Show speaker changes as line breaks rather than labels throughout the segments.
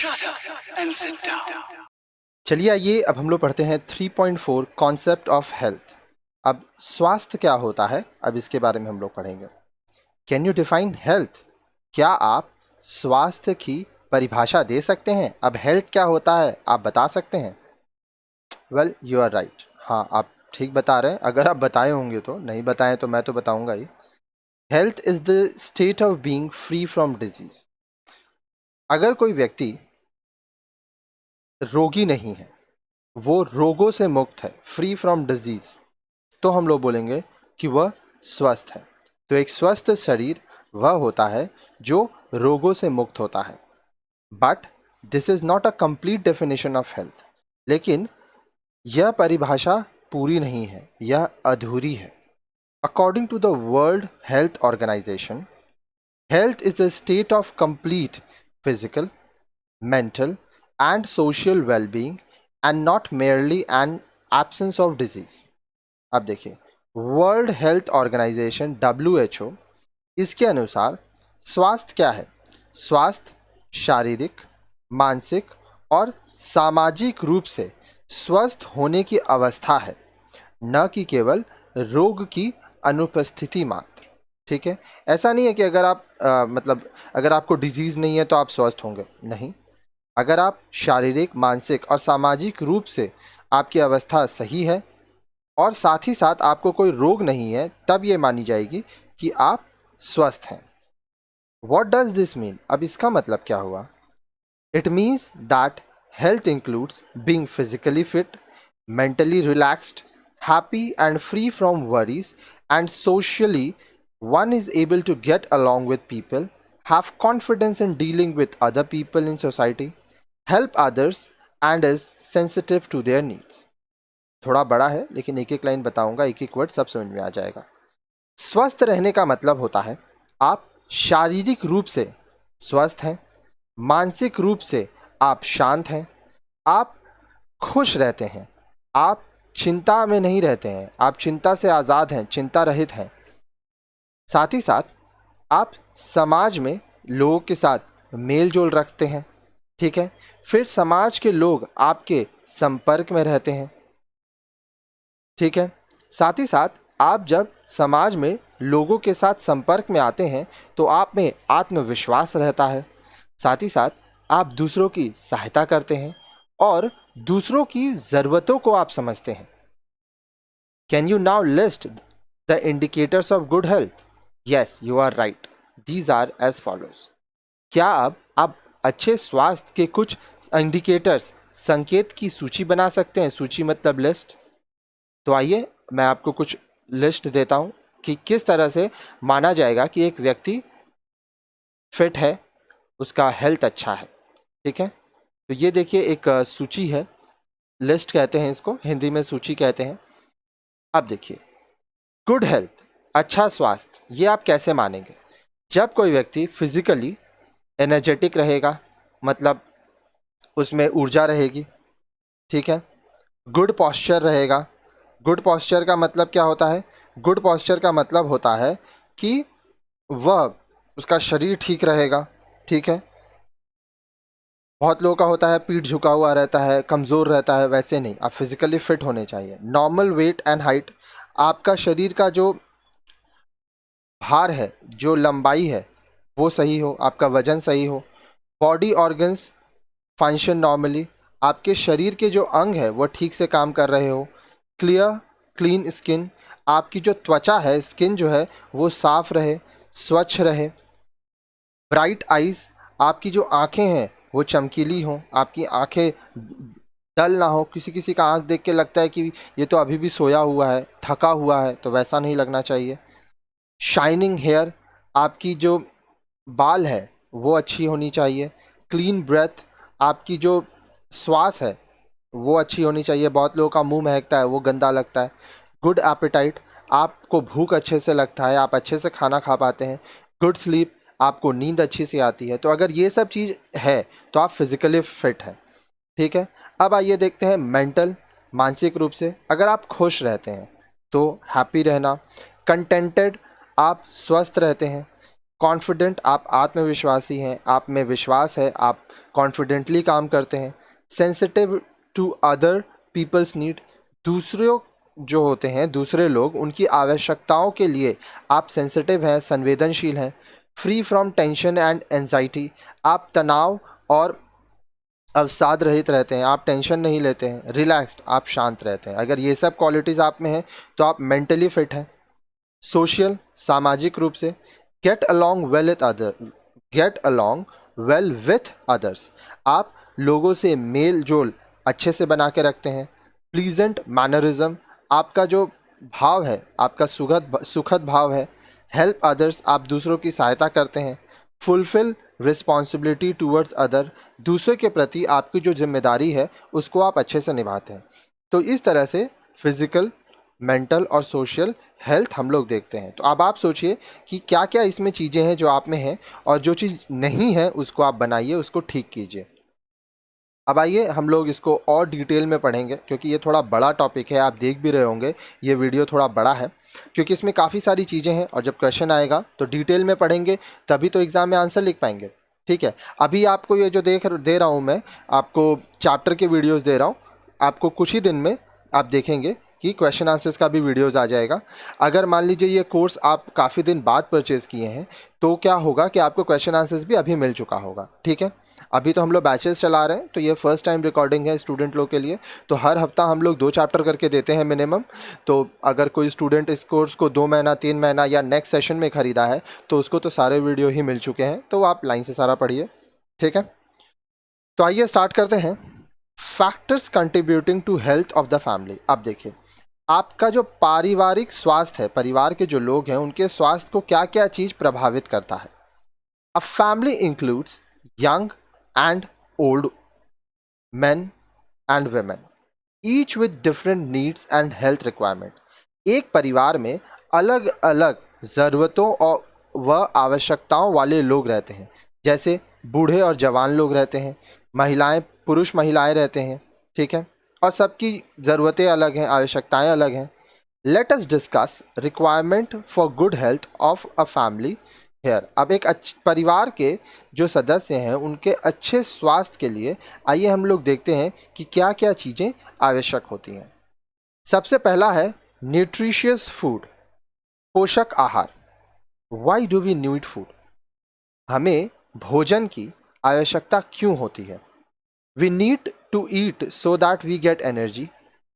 Shut up and sit down.
चलिए आइए अब हम लोग पढ़ते हैं 3.4 कॉन्सेप्ट ऑफ हेल्थ। अब स्वास्थ्य क्या होता है, अब इसके बारे में हम लोग पढ़ेंगे। Can you define health? क्या आप स्वास्थ्य की परिभाषा दे सकते हैं? अब हेल्थ क्या होता है आप बता सकते हैं? वेल यू आर राइट, हाँ आप ठीक बता रहे हैं। अगर आप बताए होंगे तो, नहीं बताएं तो मैं तो बताऊंगा ही। Health is the state of being free from disease. अगर कोई व्यक्ति रोगी नहीं है, वो रोगों से मुक्त है, फ्री फ्रॉम डिजीज, तो हम लोग बोलेंगे कि वह स्वस्थ है। तो एक स्वस्थ शरीर वह होता है जो रोगों से मुक्त होता है। But this is not a complete definition of health. लेकिन यह परिभाषा पूरी नहीं है, यह अधूरी है। According to the World Health Organization, health is the state of complete physical, mental and social well-being and not merely an absence of disease। अब देखिए, वर्ल्ड हेल्थ ऑर्गेनाइजेशन WHO, इसके अनुसार स्वास्थ्य क्या है? स्वास्थ्य शारीरिक, मानसिक और सामाजिक रूप से स्वस्थ होने की अवस्था है, न कि केवल रोग की अनुपस्थिति मात्र। ठीक है, ऐसा नहीं है कि अगर आप मतलब अगर आपको डिजीज नहीं है तो आप स्वस्थ होंगे, नहीं। अगर आप शारीरिक, मानसिक और सामाजिक रूप से आपकी अवस्था सही है और साथ ही साथ आपको कोई रोग नहीं है, तब ये मानी जाएगी कि आप स्वस्थ हैं। What does this mean? अब इसका मतलब क्या हुआ? It means that health includes being physically fit, mentally relaxed, happy and free from worries, and socially one is able to get along with people, have confidence in dealing with other people in society, help others and is sensitive to their needs। थोड़ा बड़ा है लेकिन एक एक line बताऊंगा, एक एक word सब समझ में आ जाएगा। स्वस्थ रहने का मतलब होता है आप शारीरिक रूप से स्वस्थ हैं, मानसिक रूप से आप शांत हैं, आप खुश रहते हैं, आप चिंता में नहीं रहते हैं, आप चिंता से आज़ाद हैं, चिंता रहित हैं। साथ ही साथ आप समाज में लोगों के साथ मेल जोल रखते हैं। ठीक है, फिर समाज के लोग आपके संपर्क में रहते हैं। ठीक है, साथ ही साथ आप जब समाज में लोगों के साथ संपर्क में आते हैं तो आप में आत्मविश्वास रहता है। साथ ही साथ आप दूसरों की सहायता करते हैं और दूसरों की ज़रूरतों को आप समझते हैं। Can you now list the indicators of good health? Yes, you are right, these are as follows. क्या अब आप अच्छे स्वास्थ्य के कुछ इंडिकेटर्स, संकेत की सूची बना सकते हैं? सूची मतलब लिस्ट। तो आइए मैं आपको कुछ लिस्ट देता हूं कि किस तरह से माना जाएगा कि एक व्यक्ति फिट है, उसका हेल्थ अच्छा है। ठीक है, तो ये देखिए एक सूची है, लिस्ट कहते हैं इसको, हिंदी में सूची कहते हैं। अब देखिए, गुड हेल्थ, अच्छा स्वास्थ्य, ये आप कैसे मानेंगे? जब कोई व्यक्ति फिजिकली एनर्जेटिक रहेगा, मतलब उसमें ऊर्जा रहेगी। ठीक है, गुड पॉस्चर रहेगा। गुड पॉस्चर का मतलब क्या होता है? गुड पॉस्चर का मतलब होता है कि वह, उसका शरीर ठीक रहेगा। ठीक है, बहुत लोगों का होता है पीठ झुका हुआ रहता है, कमज़ोर रहता है, वैसे नहीं, आप फिजिकली फिट होने चाहिए। नॉर्मल वेट एंड हाइट, आपका शरीर का जो भार है, जो लंबाई है, वो सही हो, आपका वजन सही हो। बॉडी ऑर्गन्स फंक्शन नॉर्मली, आपके शरीर के जो अंग है वो ठीक से काम कर रहे हो। क्लियर क्लीन स्किन, आपकी जो त्वचा है, स्किन जो है वो साफ रहे, स्वच्छ रहे। ब्राइट आइज, आपकी जो आंखें हैं वो चमकीली हों, आपकी आंखें डल ना हो। किसी किसी का आंख देख के लगता है कि ये तो अभी भी सोया हुआ है, थका हुआ है, तो वैसा नहीं लगना चाहिए। शाइनिंग हेयर, आपकी जो बाल है वो अच्छी होनी चाहिए। क्लीन ब्रेथ, आपकी जो श्वास है वो अच्छी होनी चाहिए। बहुत लोगों का मुंह महकता है, वो गंदा लगता है। गुड एपेटाइट, आपको भूख अच्छे से लगता है, आप अच्छे से खाना खा पाते हैं। गुड स्लीप, आपको नींद अच्छी से आती है। तो अगर ये सब चीज़ है तो आप फिजिकली फिट हैं। ठीक है, अब आइए देखते हैं मेंटल, मानसिक रूप से अगर आप खुश रहते हैं तो हैप्पी रहना। कंटेंटेड, आप स्वस्थ रहते हैं। कॉन्फिडेंट, आप आत्मविश्वासी हैं, आप में विश्वास है, आप कॉन्फिडेंटली काम करते हैं। Sensitive to other people's need, दूसरों जो होते हैं, दूसरे लोग, उनकी आवश्यकताओं के लिए आप सेंसिटिव हैं, संवेदनशील हैं। Free from tension and anxiety, आप तनाव और अवसाद रहित रहते हैं, आप टेंशन नहीं लेते हैं। रिलैक्स्ड, आप शांत रहते हैं। अगर ये सब क्वालिटीज़ आप में हैं तो आप मेंटली फिट हैं। सोशल, सामाजिक रूप से। Get along well with other, get along well with others, आप लोगों से मेल जोल अच्छे से बना के रखते हैं। प्लीजेंट मैनरिज्म, आपका जो भाव है, आपका सुखद भाव है। हेल्प अदर्स, आप दूसरों की सहायता करते हैं। फुलफिल रिस्पॉन्सिबिलिटी टूवर्ड्स अदर, दूसरे के प्रति आपकी जो जिम्मेदारी है उसको आप अच्छे से निभाते हैं। तो इस तरह से फिजिकल, मेंटल और सोशल हेल्थ हम लोग देखते हैं। तो अब आप सोचिए कि क्या क्या इसमें चीज़ें हैं जो आप में हैं, और जो चीज़ नहीं है उसको आप बनाइए, उसको ठीक कीजिए। अब आइए हम लोग इसको और डिटेल में पढ़ेंगे, क्योंकि ये थोड़ा बड़ा टॉपिक है। आप देख भी रहे होंगे ये वीडियो थोड़ा बड़ा है, क्योंकि इसमें काफ़ी सारी चीज़ें हैं, और जब क्वेश्चन आएगा तो डिटेल में पढ़ेंगे, तभी तो एग्ज़ाम में आंसर लिख पाएंगे। ठीक है, अभी आपको ये जो दे रहा हूँ मैं, आपको चैप्टर के वीडियोज़ दे रहा हूँ। आपको कुछ ही दिन में आप देखेंगे कि क्वेश्चन आंसर्स का भी वीडियोज़ आ जाएगा। अगर मान लीजिए ये कोर्स आप काफ़ी दिन बाद परचेज़ किए हैं, तो क्या होगा कि आपको क्वेश्चन आंसर्स भी अभी मिल चुका होगा। ठीक है, अभी तो हम लोग बैचेस चला रहे हैं, तो ये फर्स्ट टाइम रिकॉर्डिंग है स्टूडेंट लोग के लिए। तो हर हफ्ता हम लोग 2 चैप्टर करके देते हैं मिनिमम। तो अगर कोई स्टूडेंट इस कोर्स को 2 महीना, 3 महीना या नेक्स्ट सेशन में ख़रीदा है, तो उसको तो सारे वीडियो ही मिल चुके हैं। तो आप लाइन से सारा पढ़िए। ठीक है, तो आइए स्टार्ट करते हैं। Factors contributing to health of the family. अब देखिए, आपका जो पारिवारिक स्वास्थ्य है, परिवार के जो लोग हैं उनके स्वास्थ्य को क्या क्या चीज़ प्रभावित करता है। A family includes young and old, men and women, each with different needs and health requirement। एक परिवार में अलग अलग ज़रूरतों और व आवश्यकताओं वाले लोग रहते हैं। जैसे बूढ़े और जवान लोग रहते हैं, महिलाएं, पुरुष महिलाएं रहते हैं। ठीक है, और सबकी ज़रूरतें अलग हैं, आवश्यकताएं अलग हैं। Let us discuss requirement for good health of a family here. अब एक परिवार के जो सदस्य हैं उनके अच्छे स्वास्थ्य के लिए आइए हम लोग देखते हैं कि क्या क्या चीज़ें आवश्यक होती हैं। सबसे पहला है न्यूट्रिशियस फूड, पोषक आहार। Why do we need food, हमें भोजन की आवश्यकता क्यों होती है। We need to eat so that we get energy,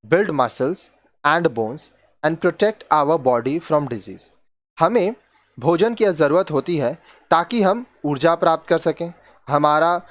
build muscles and bones and protect our body from disease. हमें भोजन की ज़रूरत होती है ताकि हम ऊर्जा प्राप्त कर सकें, हमारा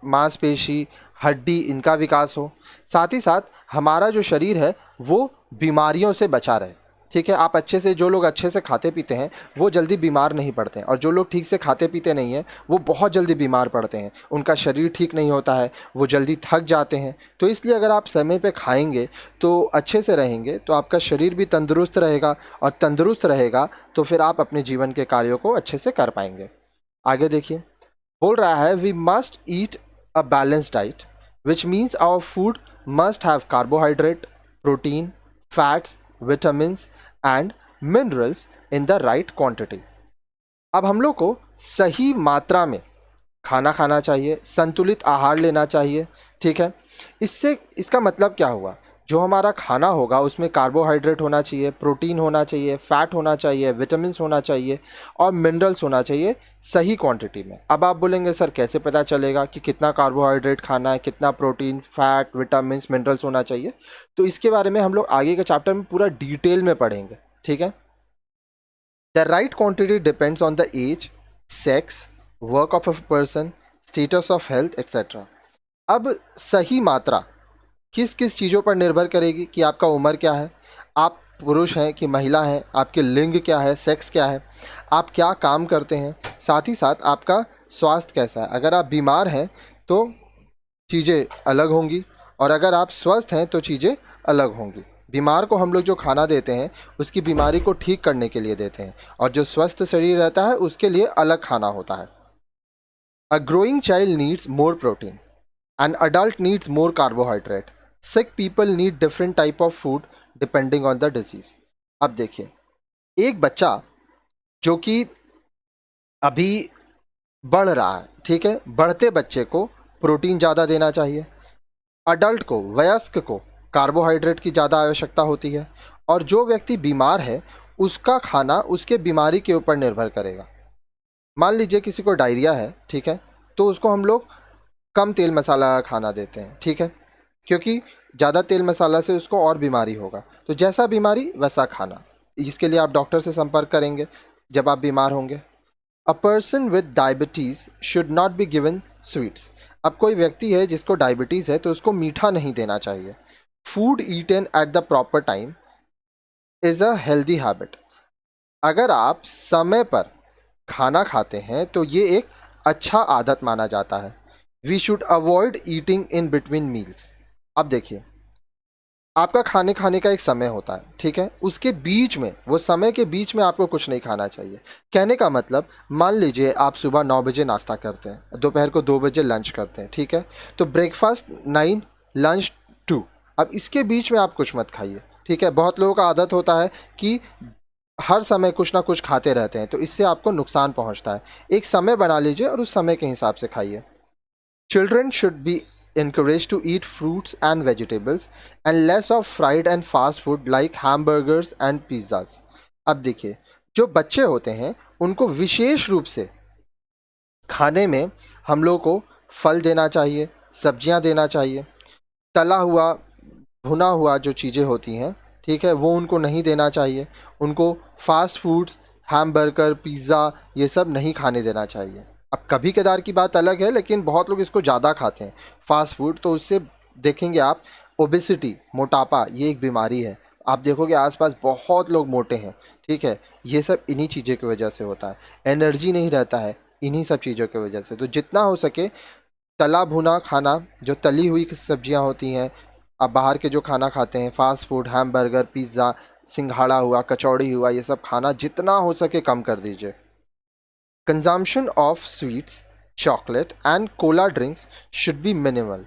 मांसपेशी, हड्डी, इनका विकास हो, साथ ही साथ हमारा जो शरीर है वो बीमारियों से बचा रहे। ठीक है, आप अच्छे से, जो लोग अच्छे से खाते पीते हैं वो जल्दी बीमार नहीं पड़ते हैं, और जो लोग ठीक से खाते पीते नहीं हैं वो बहुत जल्दी बीमार पड़ते हैं। उनका शरीर ठीक नहीं होता है, वो जल्दी थक जाते हैं। तो इसलिए अगर आप समय पे खाएंगे तो अच्छे से रहेंगे, तो आपका शरीर भी तंदुरुस्त रहेगा, और तंदुरुस्त रहेगा तो फिर आप अपने जीवन के कार्यों को अच्छे से कर पाएंगे। आगे देखिए, बोल रहा है we must eat a balance diet which means our food must have carbohydrate, protein, fats, vitamins and minerals in the right quantity. अब हम लोग को सही मात्रा में खाना खाना चाहिए, संतुलित आहार लेना चाहिए। ठीक है, इससे इसका मतलब क्या हुआ, जो हमारा खाना होगा उसमें कार्बोहाइड्रेट होना चाहिए, प्रोटीन होना चाहिए, फैट होना चाहिए, विटामिन्स होना चाहिए और मिनरल्स होना चाहिए सही क्वांटिटी में। अब आप बोलेंगे सर कैसे पता चलेगा कि कितना कार्बोहाइड्रेट खाना है, कितना प्रोटीन, फैट, विटामिन्स, मिनरल्स होना चाहिए। तो इसके बारे में हम लोग आगे के चैप्टर में पूरा डिटेल में पढ़ेंगे। ठीक है, the right quantity depends on the age, sex, work of a person, status of health etcetera. अब सही मात्रा किस किस चीज़ों पर निर्भर करेगी कि आपका उम्र क्या है, आप पुरुष हैं कि महिला हैं, आपके लिंग क्या है, सेक्स क्या है, आप क्या काम करते हैं, साथ ही साथ आपका स्वास्थ्य कैसा है। अगर आप बीमार हैं तो चीज़ें अलग होंगी, और अगर आप स्वस्थ हैं तो चीज़ें अलग होंगी। बीमार को हम लोग जो खाना देते हैं उसकी बीमारी को ठीक करने के लिए देते हैं, और जो स्वस्थ शरीर रहता है उसके लिए अलग खाना होता है। A growing child needs more protein, an adult needs more carbohydrate, sick people need different type of food depending on the disease. अब देखिए, एक बच्चा जो कि अभी बढ़ रहा है, ठीक है। बढ़ते बच्चे को प्रोटीन ज़्यादा देना चाहिए, अडल्ट को, वयस्क को कार्बोहाइड्रेट की ज़्यादा आवश्यकता होती है, और जो व्यक्ति बीमार है उसका खाना उसके बीमारी के ऊपर निर्भर करेगा। मान लीजिए किसी को डायरिया है, ठीक है, तो उसको हम लोग कम तेल मसाला का खाना देते हैं, ठीक है, क्योंकि ज़्यादा तेल मसाला से उसको और बीमारी होगा। तो जैसा बीमारी वैसा खाना, इसके लिए आप डॉक्टर से संपर्क करेंगे जब आप बीमार होंगे। A person with diabetes should not be given sweets. अब कोई व्यक्ति है जिसको डायबिटीज़ है तो उसको मीठा नहीं देना चाहिए। Food eaten at the proper time is a healthy habit. अगर आप समय पर खाना खाते हैं तो ये एक अच्छा आदत माना जाता है। We should avoid eating in between meals. अब देखिए, आपका खाने खाने का एक समय होता है, ठीक है, उसके बीच में, वो समय के बीच में आपको कुछ नहीं खाना चाहिए। कहने का मतलब, मान लीजिए आप सुबह 9 बजे नाश्ता करते हैं, दोपहर को 2 बजे लंच करते हैं, ठीक है, तो ब्रेकफास्ट 9, लंच 2। अब इसके बीच में आप कुछ मत खाइए, ठीक है। बहुत लोगों का आदत होता है कि हर समय कुछ ना कुछ खाते रहते हैं, तो इससे आपको नुकसान पहुंचता है। एक समय बना लीजिए और उस समय के हिसाब से खाइए। Children should be encouraged to eat fruits and vegetables and less of fried and fast food like hamburgers and pizzas. अब देखिए, जो बच्चे होते हैं उनको विशेष रूप से खाने में हम लोग को फल देना चाहिए, सब्जियां देना चाहिए। तला हुआ, भुना हुआ जो चीज़ें होती हैं, ठीक है, वो उनको नहीं देना चाहिए। उनको फास्ट फूड्स, हैमबर्गर, पिज़्ज़ा, ये सब नहीं खाने देना चाहिए। अब कभी कदार की बात अलग है, लेकिन बहुत लोग इसको ज़्यादा खाते हैं फास्ट फूड, तो उससे देखेंगे आप, ओबेसिटी, मोटापा, ये एक बीमारी है। आप देखोगे आसपास बहुत लोग मोटे हैं, ठीक है, ये सब इन्हीं चीज़ों की वजह से होता है। एनर्जी नहीं रहता है इन्हीं सब चीज़ों की वजह से। तो जितना हो सके तला भुना खाना, जो तली हुई सब्जियां होती हैं, आप बाहर के जो खाना खाते हैं, फास्ट फूड, हैमबर्गर, पिज़्ज़ा, सिंघाड़ा हुआ, कचौड़ी हुआ, ये सब खाना जितना हो सके कम कर दीजिए। Consumption of sweets, chocolate and Cola drinks should be minimal.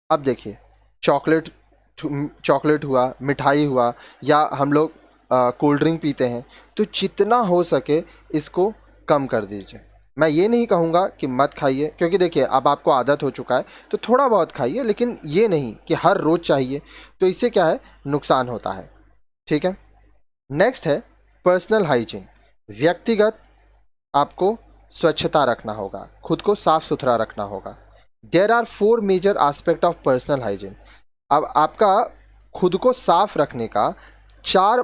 अब देखिए, चॉकलेट चॉकलेट हुआ, मिठाई हुआ, या हम लोग कोल्ड ड्रिंक पीते हैं, तो जितना हो सके इसको कम कर दीजिए। मैं ये नहीं कहूँगा कि मत खाइए, क्योंकि देखिए अब आपको आदत हो चुका है, तो थोड़ा बहुत खाइए, लेकिन ये नहीं कि हर रोज़ चाहिए, तो इससे क्या है, नुकसान होता है, ठीक है। नेक्स्ट है पर्सनल हाइजीन। व्यक्तिगत आपको स्वच्छता रखना होगा, खुद को साफ सुथरा रखना होगा। There are 4 major aspect of personal hygiene. अब आपका खुद को साफ रखने का 4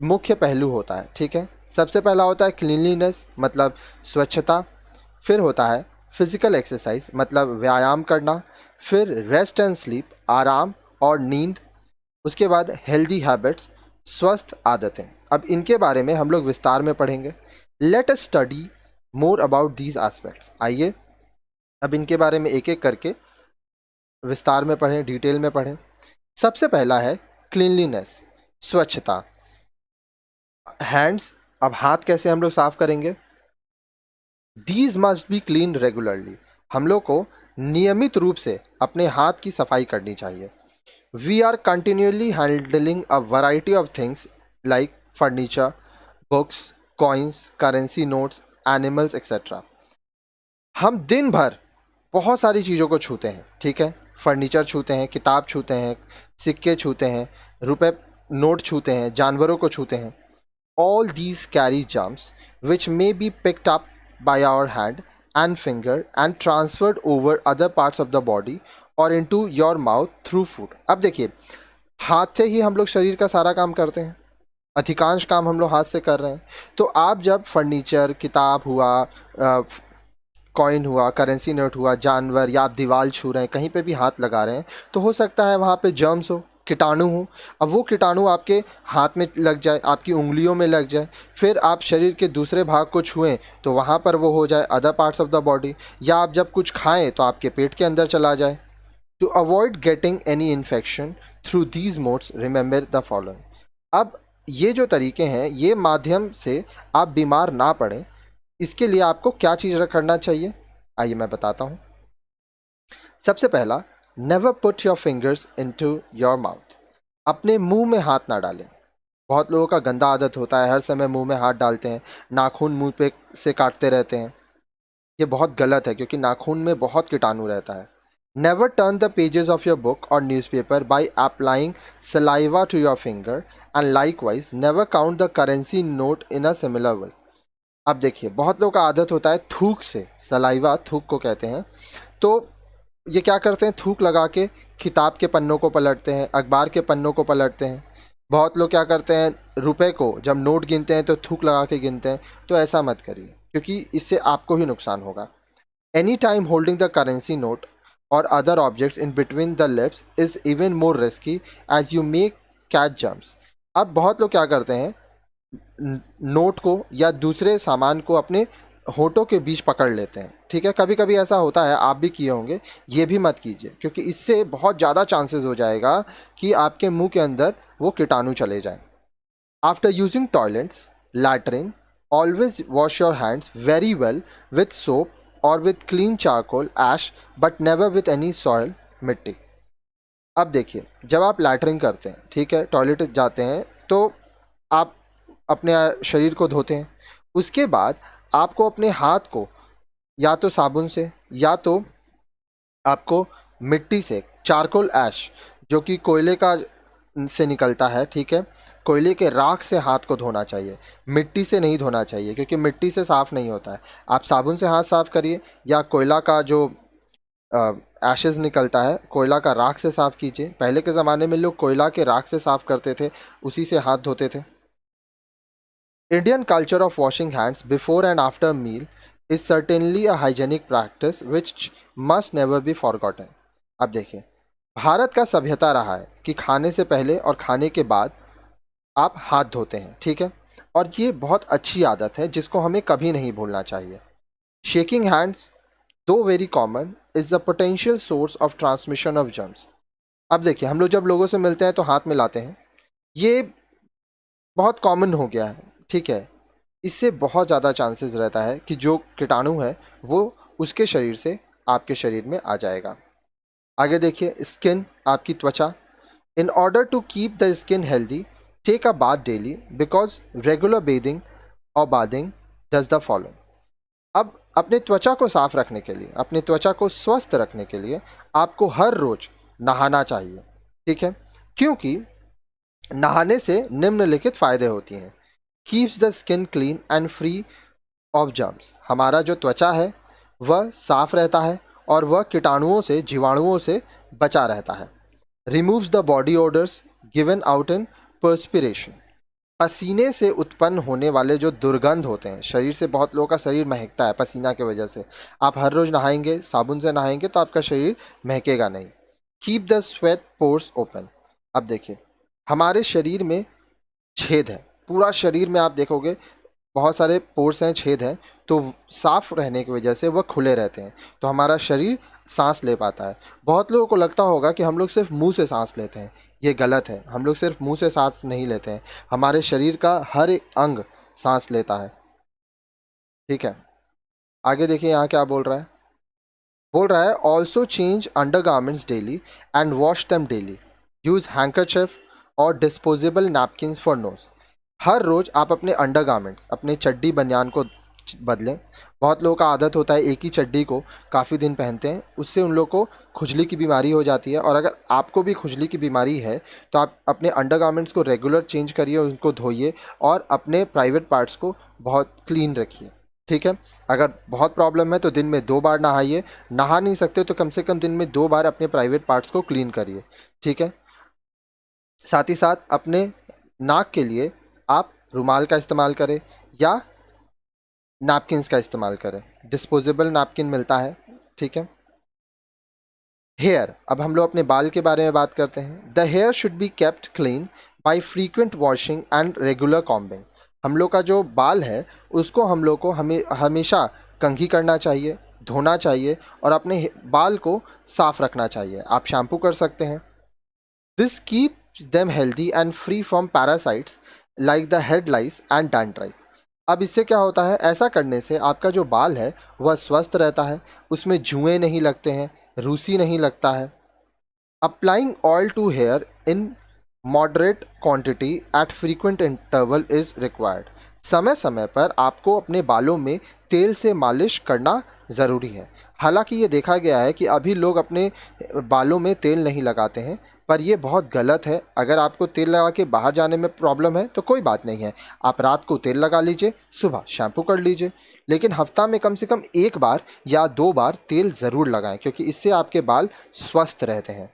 मुख्य पहलू होता है, ठीक है। सबसे पहला होता है क्लीनलीनेस, मतलब स्वच्छता। फिर होता है फिजिकल एक्सरसाइज, मतलब व्यायाम करना। फिर रेस्ट एंड स्लीप, आराम और नींद। उसके बाद हेल्दी हैबिट्स, स्वस्थ आदतें। अब इनके बारे में हम लोग विस्तार में पढ़ेंगे। Let us study more about these aspects. आइए अब इनके बारे में एक एक करके विस्तार में पढ़ें, डिटेल में पढ़ें। सबसे पहला है क्लीनलीनेस, स्वच्छता। हैंड्स, अब हाथ कैसे हम लोग साफ करेंगे। These must be clean regularly. हम लोग को नियमित रूप से अपने हाथ की सफाई करनी चाहिए। We are continuously handling a variety of things like furniture, books, coins, currency notes, animals etcetera. हम दिन भर बहुत सारी चीज़ों को छूते हैं, ठीक है। फर्नीचर छूते हैं, किताब छूते हैं, सिक्के छूते हैं, रुपए नोट छूते हैं, जानवरों को छूते हैं। All these carry germs which may be picked up by our hand and finger and transferred over other parts of the body or into your mouth through food. अब देखिए, हाथ से ही हम लोग शरीर का सारा काम करते हैं, अधिकांश काम हम लोग हाथ से कर रहे हैं। तो आप जब फर्नीचर, किताब हुआ, कॉइन हुआ, करेंसी नोट हुआ, जानवर, या आप दीवार छू रहे हैं, कहीं पे भी हाथ लगा रहे हैं, तो हो सकता है वहाँ पे जर्म्स हो, कीटाणु हो। अब वो कीटाणु आपके हाथ में लग जाए, आपकी उंगलियों में लग जाए, फिर आप शरीर के दूसरे भाग को छुएं तो वहाँ पर वो हो जाए other parts of the body, या आप जब कुछ खाएं तो आपके पेट के अंदर चला जाए। To avoid getting any infection through these modes, remember the following. अब ये जो तरीके हैं, ये माध्यम से आप बीमार ना पड़ें, इसके लिए आपको क्या चीज़ करना चाहिए, आइए मैं बताता हूँ। सबसे पहला, never put your fingers into your mouth. अपने मुंह में हाथ ना डालें। बहुत लोगों का गंदा आदत होता है, हर समय मुंह में हाथ डालते हैं, नाखून मुंह पे से काटते रहते हैं। ये बहुत गलत है क्योंकि नाखून में बहुत कीटाणु रहता है। Never turn the pages of your book और newspaper by applying saliva to your finger and likewise never count the currency note in a similar way. अब देखिए, बहुत लोगों का आदत होता है थूक से, सलाइवा थूक को कहते हैं, तो ये क्या करते हैं, थूक लगा के किताब के पन्नों को पलटते हैं, अखबार के पन्नों को पलटते हैं। बहुत लोग क्या करते हैं, रुपए को जब नोट गिनते हैं तो थूक लगा के गिनते हैं। तो ऐसा मत करिए क्योंकि इससे आपको ही नुकसान होगा। Any time holding the currency note और other objects in between the lips is even more risky as you make catch jumps. अब बहुत लोग क्या करते हैं, नोट को या दूसरे सामान को अपने होठों के बीच पकड़ लेते हैं। ठीक है, कभी कभी ऐसा होता है, आप भी किए होंगे। ये भी मत कीजिए क्योंकि इससे बहुत ज़्यादा चांसेस हो जाएगा कि आपके मुंह के अंदर वो कीटाणु चले जाएं। After using toilets, latrine, always wash your hands very well with soap और with clean charcoal ash but never with any soil, मिट्टी। अब देखिए, जब आप लैट्रिन करते हैं, ठीक है, टॉयलेट जाते हैं, तो आप अपने शरीर को धोते हैं। उसके बाद आपको अपने हाथ को या तो साबुन से या तो आपको मिट्टी से, चारकोल ऐश जो कि कोयले का से निकलता है, ठीक है, कोयले के राख से हाथ को धोना चाहिए, मिट्टी से नहीं धोना चाहिए क्योंकि मिट्टी से साफ़ नहीं होता है। आप साबुन से हाथ साफ़ करिए या कोयला का जो एशेज़ निकलता है, कोयला का राख से साफ़ कीजिए। पहले के ज़माने में लोग कोयला के राख से साफ़ करते थे, उसी से हाथ धोते थे। Indian culture of washing hands before and after meal is certainly a hygienic practice which must never be forgotten. अब देखिए, भारत का सभ्यता रहा है कि खाने से पहले और खाने के बाद आप हाथ धोते हैं, ठीक है, और ये बहुत अच्छी आदत है जिसको हमें कभी नहीं भूलना चाहिए। शेकिंग हैंड्स, दो very common, is the potential source of transmission of germs. अब देखिए, हम लोग जब लोगों से मिलते हैं तो हाथ मिलाते हैं, ये बहुत कॉमन हो गया है, ठीक है। इससे बहुत ज़्यादा चांसेस रहता है कि जो कीटाणु है वो उसके शरीर से आपके शरीर में आ जाएगा। आगे देखिए, स्किन, आपकी त्वचा। In order to keep the skin healthy, take a bath daily because regular bathing और बाथिंग डज द फॉलोइंग। अब अपने त्वचा को साफ रखने के लिए, अपने त्वचा को स्वस्थ रखने के लिए आपको हर रोज नहाना चाहिए, ठीक है, क्योंकि नहाने से निम्नलिखित फायदे होती हैं। Keeps the skin clean and free of germs. हमारा जो त्वचा है वह साफ रहता है और वह कीटाणुओं से, जीवाणुओं से बचा रहता है। Removes the body odours given out in perspiration. पसीने से उत्पन्न होने वाले जो दुर्गंध होते हैं, शरीर से बहुत लोगों का शरीर महकता है पसीना की वजह से। आप हर रोज़ नहाएंगे, साबुन से नहाएंगे तो आपका शरीर महकेगा नहीं। Keep the sweat pores open. अब देखिए, हमारे शरीर में छेद है, पूरा शरीर में आप देखोगे बहुत सारे पोर्स हैं, छेद हैं, तो साफ रहने की वजह से वह खुले रहते हैं, तो हमारा शरीर सांस ले पाता है। बहुत लोगों को लगता होगा कि हम लोग सिर्फ मुंह से सांस लेते हैं, ये गलत है। हम लोग सिर्फ मुंह से सांस नहीं लेते हैं, हमारे शरीर का हर एक अंग सांस लेता है, ठीक है। आगे देखिए, यहाँ क्या बोल रहा है, बोल रहा है also change under garments daily and wash them daily, use handkerchief और डिस्पोजेबल नैपकिन्स फॉर नोज। हर रोज़ आप अपने अंडर गारमेंट्स, अपने चड्डी बनियान को बदलें। बहुत लोगों का आदत होता है एक ही चड्डी को काफ़ी दिन पहनते हैं, उससे उन लोगों को खुजली की बीमारी हो जाती है। और अगर आपको भी खुजली की बीमारी है तो आप अपने अंडर गारमेंट्स को रेगुलर चेंज करिए, उनको धोइए और अपने प्राइवेट पार्ट्स को बहुत क्लीन रखिए, ठीक है। अगर बहुत प्रॉब्लम है तो दिन में 2 बार नहाइए, नहा नहीं सकते तो कम से कम दिन में 2 बार अपने प्राइवेट पार्ट्स को क्लीन करिए, ठीक है। साथ ही साथ अपने नाक के लिए आप रुमाल का इस्तेमाल करें या नैपकिन्स का इस्तेमाल करें, डिस्पोजेबल नैपकिन मिलता है, ठीक है। हेयर, अब हम लोग अपने बाल के बारे में बात करते हैं। The hair should be kept clean by frequent washing and regular combing. हम लोग का जो बाल है उसको हम लोग को हमेशा कंघी करना चाहिए, धोना चाहिए और अपने बाल को साफ रखना चाहिए। आप शैम्पू कर सकते हैं। This keeps them healthy and free from parasites like the head lice and dandruff. अब इससे क्या होता है, ऐसा करने से आपका जो बाल है वह स्वस्थ रहता है, उसमें जुएँ नहीं लगते हैं, रूसी नहीं लगता है। Applying oil to hair in moderate quantity at frequent interval is required. समय समय पर आपको अपने बालों में तेल से मालिश करना ज़रूरी है। हालांकि ये देखा गया है कि अभी लोग अपने बालों में तेल नहीं लगाते हैं, पर यह बहुत गलत है। अगर आपको तेल लगा के बाहर जाने में प्रॉब्लम है तो कोई बात नहीं है, आप रात को तेल लगा लीजिए, सुबह शैम्पू कर लीजिए, लेकिन हफ्ता में कम से कम एक बार या 2 बार तेल ज़रूर लगाएं, क्योंकि इससे आपके बाल स्वस्थ रहते हैं।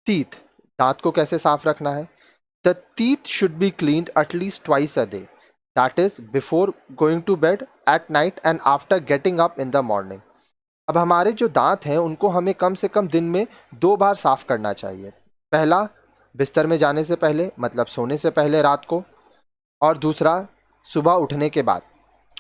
टीथ, दांत को कैसे साफ रखना है? The teeth should be cleaned at least twice a day, that is before going to bed, at night and after getting up in the morning. अब हमारे जो दांत हैं उनको हमें कम से कम दिन में 2 बार साफ करना चाहिए। पहला, बिस्तर में जाने से पहले, मतलब सोने से पहले रात को, और दूसरा सुबह उठने के बाद।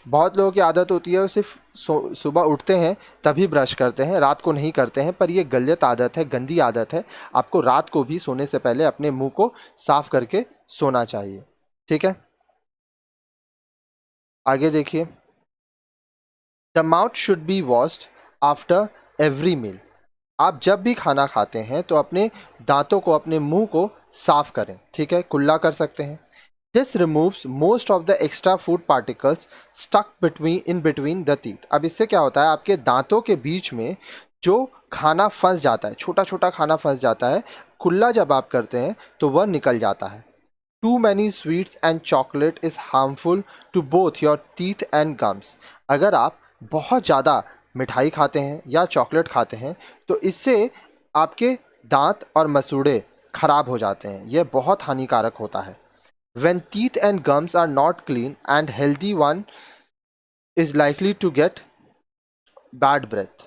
बहुत लोगों की आदत होती है वो सिर्फ सुबह उठते हैं तभी ब्रश करते हैं, रात को नहीं करते हैं, पर ये गलत आदत है, गंदी आदत है। आपको रात को भी सोने से पहले अपने मुंह को साफ करके सोना चाहिए। ठीक है, आगे देखिए। The mouth should be washed after every meal. आप जब भी खाना खाते हैं तो अपने दांतों को, अपने मुंह को साफ करें। ठीक है, कुल्ला कर सकते हैं। This removes most of the extra food particles stuck in between the teeth. अब इससे क्या होता है, आपके दांतों के बीच में जो खाना फंस जाता है, छोटा छोटा खाना फंस जाता है, कुल्ला जब आप करते हैं तो वह निकल जाता है। Too many sweets and chocolate is harmful to both your teeth and gums. अगर आप बहुत ज़्यादा मिठाई खाते हैं या चॉकलेट खाते हैं तो इससे आपके दांत और मसूड़े खराब हो जाते हैं, यह बहुत हानिकारक होता है। When teeth and gums are not clean and healthy, one is likely to get bad breath.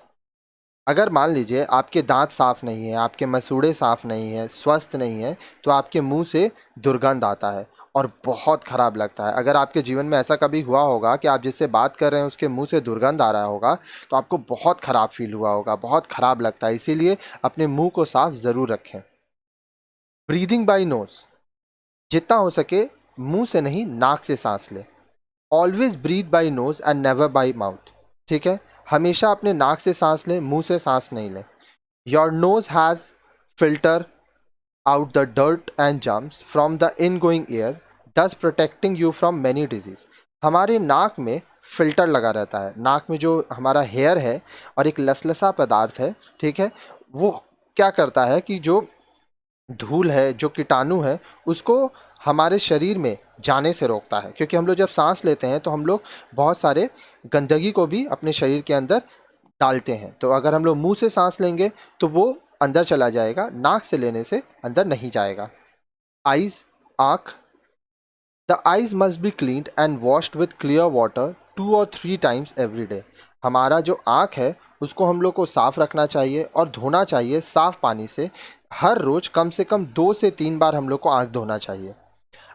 अगर मान लीजिए आपके दांत साफ नहीं है, आपके मसूड़े साफ नहीं है, स्वस्थ नहीं है, तो आपके मुंह से दुर्गंध आता है और बहुत ख़राब लगता है। अगर आपके जीवन में ऐसा कभी हुआ होगा कि आप जिससे बात कर रहे हैं उसके मुंह से दुर्गंध आ रहा होगा, तो आपको बहुत ख़राब फील हुआ होगा, बहुत ख़राब लगता है। इसीलिए अपने मुंह को साफ ज़रूर रखें। ब्रीदिंग बाई नोज़, जितना हो सके मुंह से नहीं, नाक से सांस लें। Always breathe by nose and never by mouth. ठीक है, हमेशा अपने नाक से सांस लें, मुंह से सांस नहीं लें। Your nose has filter out the dirt and germs from the in going air, thus protecting you from many disease. हमारे नाक में फिल्टर लगा रहता है। नाक में जो हमारा हेयर है और एक लसलसा पदार्थ है, ठीक है, वो क्या करता है कि जो धूल है, जो कीटाणु है, उसको हमारे शरीर में जाने से रोकता है। क्योंकि हम लोग जब सांस लेते हैं तो हम लोग बहुत सारे गंदगी को भी अपने शरीर के अंदर डालते हैं। तो अगर हम लोग मुंह से सांस लेंगे तो वो अंदर चला जाएगा, नाक से लेने से अंदर नहीं जाएगा। आइज़, आँख, the eyes must be cleaned and washed with clear water 2 or 3 times every day. हमारा जो आँख है उसको हम लोग को साफ़ रखना चाहिए और धोना चाहिए साफ़ पानी से। हर रोज़ कम से कम 2 से 3 बार हम लोग को आँख धोना चाहिए।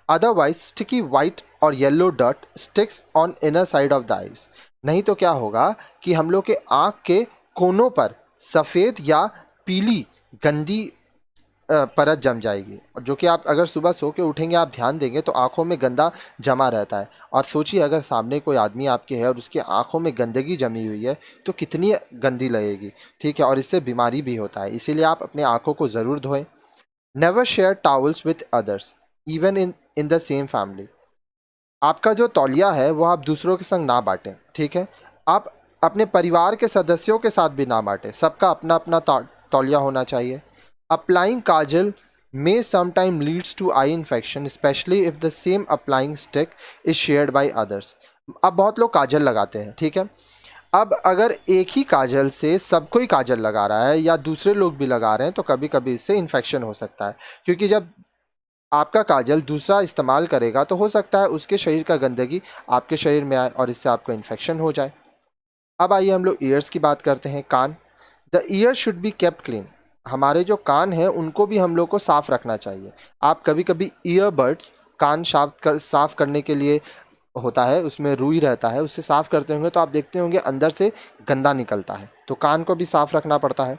अदरवाइज स्टिकी वाइट और yellow dirt sticks on inner side of the eyes. नहीं तो क्या होगा कि हम लोग के आँख के कोनों पर सफ़ेद या पीली गंदी परत जम जाएगी, और जो कि आप अगर सुबह सो के उठेंगे, आप ध्यान देंगे तो आँखों में गंदा जमा रहता है। और सोचिए अगर सामने कोई आदमी आपके है और उसकी आँखों में गंदगी जमी हुई है तो कितनी गंदी लगेगी। ठीक है, और इससे बीमारी भी होता है। इसीलिए आप अपने आँखों को ज़रूर धोएं। Never share towels with others even in the same family. आपका जो तौलिया है वो आप दूसरों के संग ना बांटें। ठीक है, आप अपने परिवार के सदस्यों के साथ भी ना बांटें। सबका अपना अपना तौलिया होना चाहिए। Applying Kajal may sometime leads to eye infection, especially if the same applying stick is shared by others. अब बहुत लोग काजल लगाते हैं, ठीक है। अब अगर एक ही काजल से सब कोई काजल लगा रहा है या दूसरे लोग भी लगा रहे हैं तो कभी कभी इससे इन्फेक्शन हो सकता है, क्योंकि जब आपका काजल दूसरा इस्तेमाल करेगा तो हो सकता है उसके शरीर का गंदगी आपके शरीर में आए और इससे आपको इन्फेक्शन हो जाए। अब आइए हम लोग ईयर्स की बात करते हैं। कान, the ear should be kept clean. हमारे जो कान हैं उनको भी हम लोग को साफ़ रखना चाहिए। आप कभी कभी ईयरबड्स कान साफ़ करने के लिए होता है, उसमें रुई रहता है, उससे साफ़ करते होंगे तो आप देखते होंगे अंदर से गंदा निकलता है, तो कान को भी साफ़ रखना पड़ता है।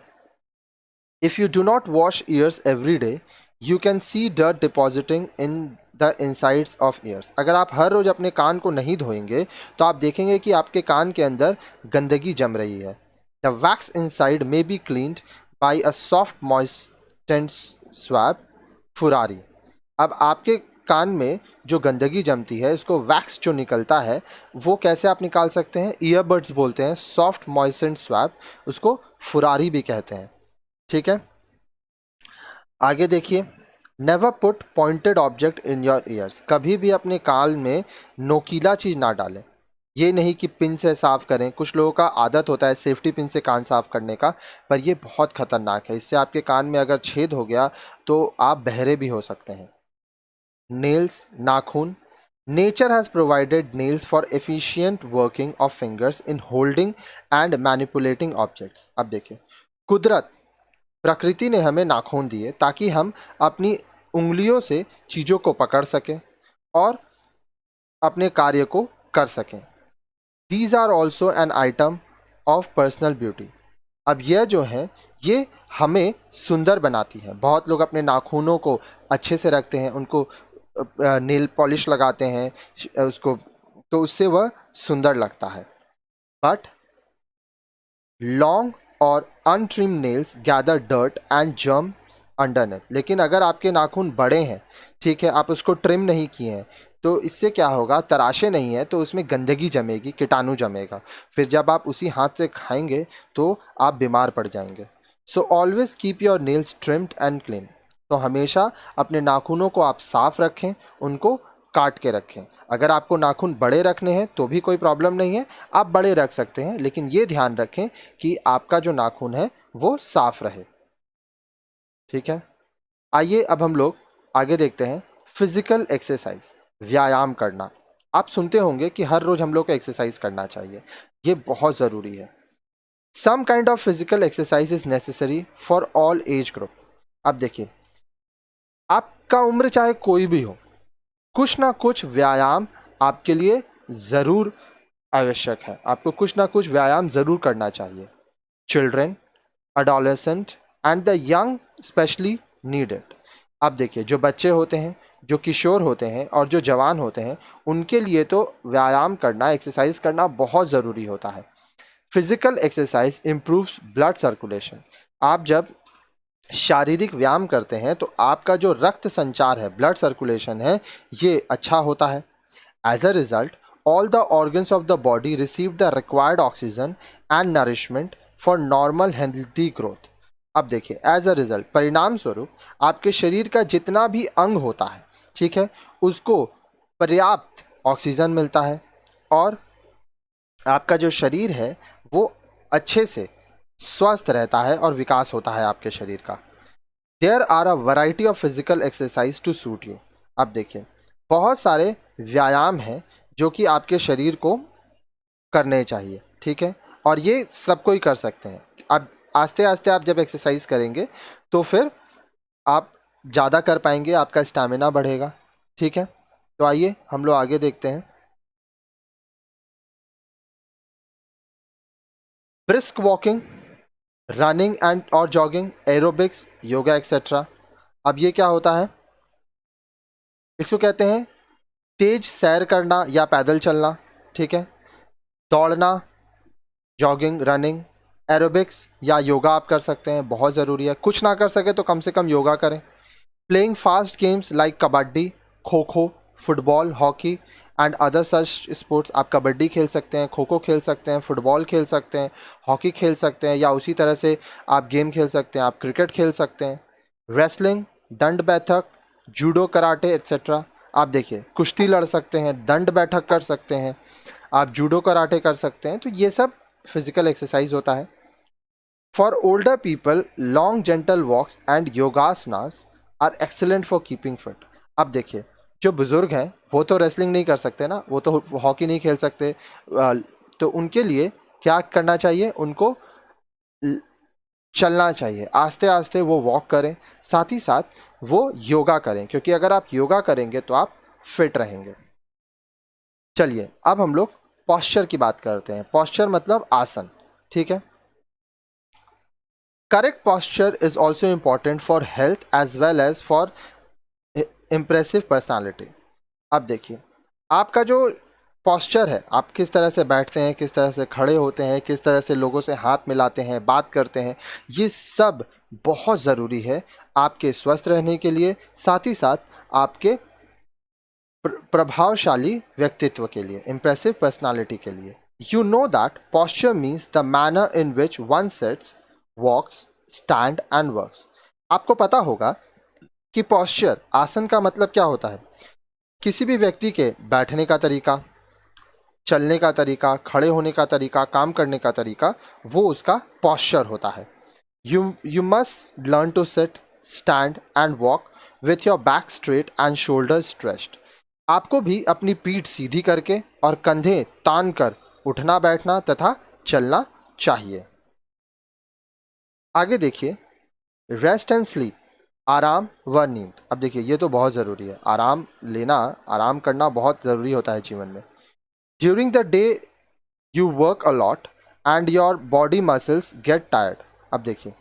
If you do not wash years every day you can see dirt depositing in the insides of years. अगर आप हर रोज़ अपने कान को नहीं धोएंगे तो आप देखेंगे कि आपके कान के अंदर गंदगी जम रही है। The wax inside may be cleaned by a soft moistened swab फुरारी। अब आपके कान में जो गंदगी जमती है, इसको वैक्स जो निकलता है, वो कैसे आप निकाल सकते हैं? ईयरबड्स बोलते हैं, सॉफ्ट मॉइस्चर्ड स्वैब, उसको फुरारी भी कहते हैं। ठीक है, आगे देखिए। Never put pointed object in your ears. कभी भी अपने कान में नोकीला चीज ना डालें। ये नहीं कि पिन से साफ करें, कुछ लोगों का आदत होता है सेफ्टी पिन से कान साफ करने का, पर ये बहुत खतरनाक है। इससे आपके कान में अगर छेद हो गया तो आप बहरे भी हो सकते हैं। नेल्स, नाखून। Nature has provided nails for efficient working of fingers in holding and manipulating objects. अब देखिए, कुदरत, प्रकृति ने हमें नाखून दिए ताकि हम अपनी उंगलियों से चीज़ों को पकड़ सकें और अपने कार्य को कर सकें। These are also an item of personal beauty. अब यह जो है, ये हमें सुंदर बनाती है। बहुत लोग अपने नाखूनों को अच्छे से रखते हैं, उनको नेल पॉलिश लगाते हैं उसको, तो उससे वह सुंदर लगता है। बट लॉन्ग और untrim nails gather dirt and germs underneath. लेकिन अगर आपके नाखून बड़े हैं, ठीक है, आप उसको ट्रिम नहीं किए हैं, तो इससे क्या होगा, तराशे नहीं है तो उसमें गंदगी जमेगी, कीटाणु जमेगा। फिर जब आप उसी हाथ से खाएंगे तो आप बीमार पड़ जाएंगे। So always keep your nails trimmed and clean. तो हमेशा अपने नाखूनों को आप साफ रखें, उनको काट के रखें। अगर आपको नाखून बड़े रखने हैं तो भी कोई प्रॉब्लम नहीं है, आप बड़े रख सकते हैं, लेकिन ये ध्यान रखें कि आपका जो नाखून है वो साफ रहे। ठीक है, आइए अब हम लोग आगे देखते हैं फिजिकल एक्सरसाइज, व्यायाम करना। आप सुनते होंगे कि हर रोज हम लोग को एक्सरसाइज करना चाहिए, ये बहुत ज़रूरी है। Some kind of physical exercise is necessary for all age group. अब देखिए, आपका उम्र चाहे कोई भी हो, कुछ ना कुछ व्यायाम आपके लिए ज़रूर आवश्यक है। आपको कुछ ना कुछ व्यायाम ज़रूर करना चाहिए। Children, adolescent and the young specially need it. अब देखिए, जो बच्चे होते हैं, जो किशोर होते हैं और जो जवान होते हैं, उनके लिए तो व्यायाम करना, एक्सरसाइज करना बहुत ज़रूरी होता है। Physical exercise improves blood circulation. आप जब शारीरिक व्यायाम करते हैं तो आपका जो रक्त संचार है, ब्लड सर्कुलेशन है, ये अच्छा होता है। As a result all the organs of the body receive the required oxygen and nourishment for normal healthy growth. अब देखिए, एज अ रिजल्ट, परिणाम स्वरूप आपके शरीर का जितना भी अंग होता है, ठीक है, उसको पर्याप्त ऑक्सीजन मिलता है और आपका जो शरीर है वो अच्छे से स्वस्थ रहता है और विकास होता है आपके शरीर का। There are a variety of physical exercise to suit you. अब देखिए, बहुत सारे व्यायाम हैं जो कि आपके शरीर को करने चाहिए, ठीक है, और ये सब कोई कर सकते हैं। अब आस्ते आस्ते आप जब एक्सरसाइज करेंगे तो फिर आप ज़्यादा कर पाएंगे, आपका स्टैमिना बढ़ेगा। ठीक है, तो आइए हम लोग आगे देखते हैं। ब्रिस्क वॉकिंग, रनिंग एंड और जॉगिंग, एरोबिक्स, योगा एक्सेट्रा। अब ये क्या होता है, इसको कहते हैं तेज सैर करना या पैदल चलना। ठीक है, दौड़ना, जॉगिंग, रनिंग, एरोबिक्स या योगा आप कर सकते हैं, बहुत ज़रूरी है। कुछ ना कर सके तो कम से कम योगा करें। Playing fast games like kabaddi, kho kho, football, hockey and other such sports. आप कबड्डी खेल सकते हैं, खो खो खेल सकते हैं, फुटबॉल खेल सकते हैं, हॉकी खेल सकते हैं, या उसी तरह से आप गेम खेल सकते हैं, आप क्रिकेट खेल सकते हैं। रेसलिंग, दंड बैठक, जूडो, कराटे एक्सेट्रा। आप देखिए, कुश्ती लड़ सकते हैं, दंड बैठक कर सकते हैं, आप जूडो कराटे कर सकते हैं, तो ये सब फिजिकल एक्सरसाइज होता है। For older people long gentle walks and yogasanas are excellent for keeping fit. अब देखिए, जो बुज़ुर्ग हैं वो तो रेसलिंग नहीं कर सकते ना, वो तो हॉकी नहीं खेल सकते, तो उनके लिए क्या करना चाहिए, उनको चलना चाहिए, आस्ते आस्ते वो वॉक करें, साथ ही साथ वो योगा करें, क्योंकि अगर आप योगा करेंगे तो आप फिट रहेंगे। चलिए अब हम लोग पॉस्चर की बात करते हैं। पॉस्चर मतलब आसन। ठीक है, correct posture is also important for health as well as for impressive personality. अब देखिए, आपका जो पॉस्चर है, आप किस तरह से बैठते हैं, किस तरह से खड़े होते हैं, किस तरह से लोगों से हाथ मिलाते हैं, बात करते हैं, ये सब बहुत ज़रूरी है आपके स्वस्थ रहने के लिए, साथ ही साथ आपके प्रभावशाली व्यक्तित्व के लिए, इम्प्रेसिव पर्सनालिटी के लिए। You know that posture means the manner in which one sits, walks, stand and works. आपको पता होगा कि posture, आसन का मतलब क्या होता है। किसी भी व्यक्ति के बैठने का तरीका, चलने का तरीका, खड़े होने का तरीका, काम करने का तरीका, वो उसका posture होता है। You must learn to sit, stand and walk with your back straight and shoulders stretched. आपको भी अपनी पीठ सीधी करके और कंधे तान कर उठना बैठना तथा चलना चाहिए। आगे देखिए, रेस्ट एंड स्लीप, आराम व नींद। अब देखिए ये तो बहुत ज़रूरी है, आराम लेना, आराम करना बहुत ज़रूरी होता है जीवन में। During the day you work a lot and your body muscles get tired. अब देखिए,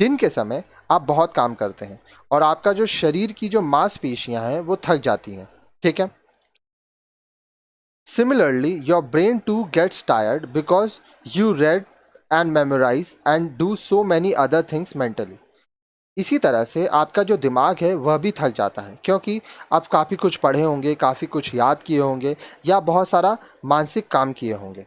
दिन के समय आप बहुत काम करते हैं और आपका जो शरीर की जो मांसपेशियां हैं वो थक जाती हैं, ठीक है। Similarly your brain too gets tired because you read and memorise and do so many other things mentally. इसी तरह से आपका जो दिमाग है वह भी थक जाता है, क्योंकि आप काफ़ी कुछ पढ़े होंगे, काफ़ी कुछ याद किए होंगे या बहुत सारा मानसिक काम किए होंगे।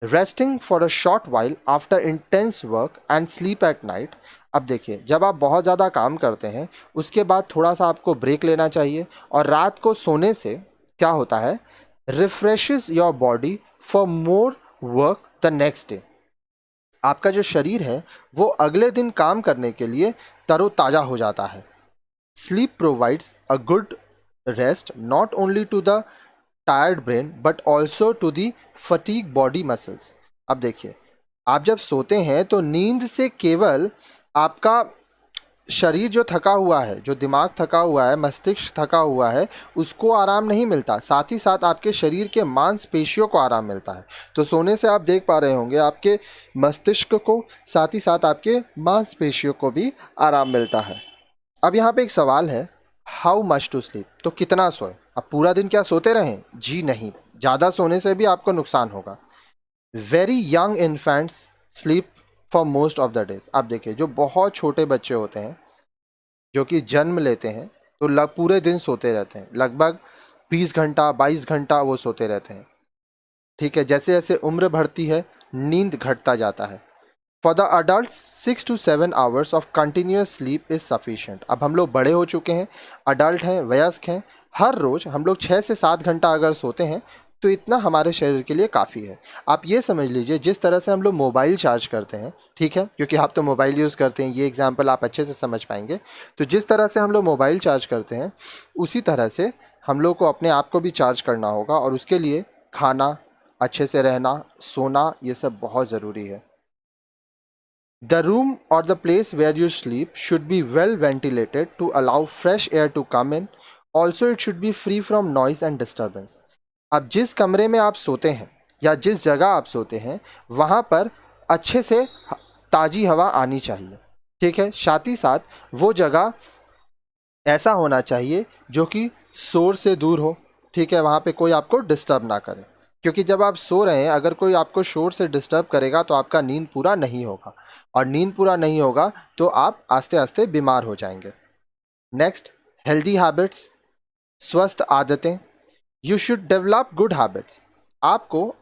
Resting for a short while after intense work and sleep at night. अब देखिए, जब आप बहुत ज़्यादा काम करते हैं उसके बाद थोड़ा सा आपको ब्रेक लेना चाहिए, और रात को सोने से क्या होता है, refreshes your body for more work the next day. आपका जो शरीर है वो अगले दिन काम करने के लिए तरोताज़ा हो जाता है। Sleep provides a good rest not only to the tired brain but also to the fatigue body muscles. अब देखिए, आप जब सोते हैं तो नींद से केवल आपका शरीर जो थका हुआ है, जो दिमाग थका हुआ है, मस्तिष्क थका हुआ है, उसको आराम नहीं मिलता, साथ ही साथ आपके शरीर के मांसपेशियों को आराम मिलता है। तो सोने से आप देख पा रहे होंगे आपके मस्तिष्क को, साथ ही साथ आपके मांसपेशियों को भी आराम मिलता है। अब यहाँ पे एक सवाल है, हाउ मच टू स्लीप, तो कितना सोए। अब पूरा दिन क्या सोते रहें? जी नहीं, ज़्यादा सोने से भी आपको नुकसान होगा। Very young infants sleep for most of the days. अब देखिए, जो बहुत छोटे बच्चे होते हैं जो कि जन्म लेते हैं तो पूरे दिन सोते रहते हैं, लगभग 20 घंटा 22 घंटा वो सोते रहते हैं, ठीक है। जैसे जैसे उम्र बढ़ती है नींद घटता जाता है। For the adult 6 to 7 hours of continuous sleep is sufficient. अब हम लोग बड़े हो चुके हैं, अडल्ट हैं, वयस्क हैं, हर रोज़ हम लोग 6 से 7 घंटा अगर सोते हैं तो इतना हमारे शरीर के लिए काफ़ी है। आप ये समझ लीजिए, जिस तरह से हम लोग मोबाइल चार्ज करते हैं, ठीक है, क्योंकि आप तो मोबाइल यूज़ करते हैं, ये एग्जाम्पल आप अच्छे से समझ पाएंगे। तो जिस तरह से हम लोग मोबाइल चार्ज करते हैं उसी तरह से हम लोग को अपने आप को भी चार्ज करना होगा, और उसके लिए खाना, अच्छे से रहना, सोना, ये सब बहुत ज़रूरी है। The room or the place where you sleep should be well ventilated to allow fresh air to come in. Also, it should be free from noise and disturbance. अब जिस कमरे में आप सोते हैं या जिस जगह आप सोते हैं वहाँ पर अच्छे से ताज़ी हवा आनी चाहिए, ठीक है। साथ ही साथ वो जगह ऐसा होना चाहिए जो कि शोर से दूर हो, ठीक है, वहाँ पे कोई आपको डिस्टर्ब ना करे, क्योंकि जब आप सो रहे हैं अगर कोई आपको शोर से डिस्टर्ब करेगा तो आपका नींद पूरा नहीं होगा, और नींद पूरा नहीं होगा तो आप आस्ते आस्ते बीमार हो जाएंगे। नेक्स्ट, हेल्दी हैबिट्स, स्वस्थ आदतें। You should develop good habits. आपको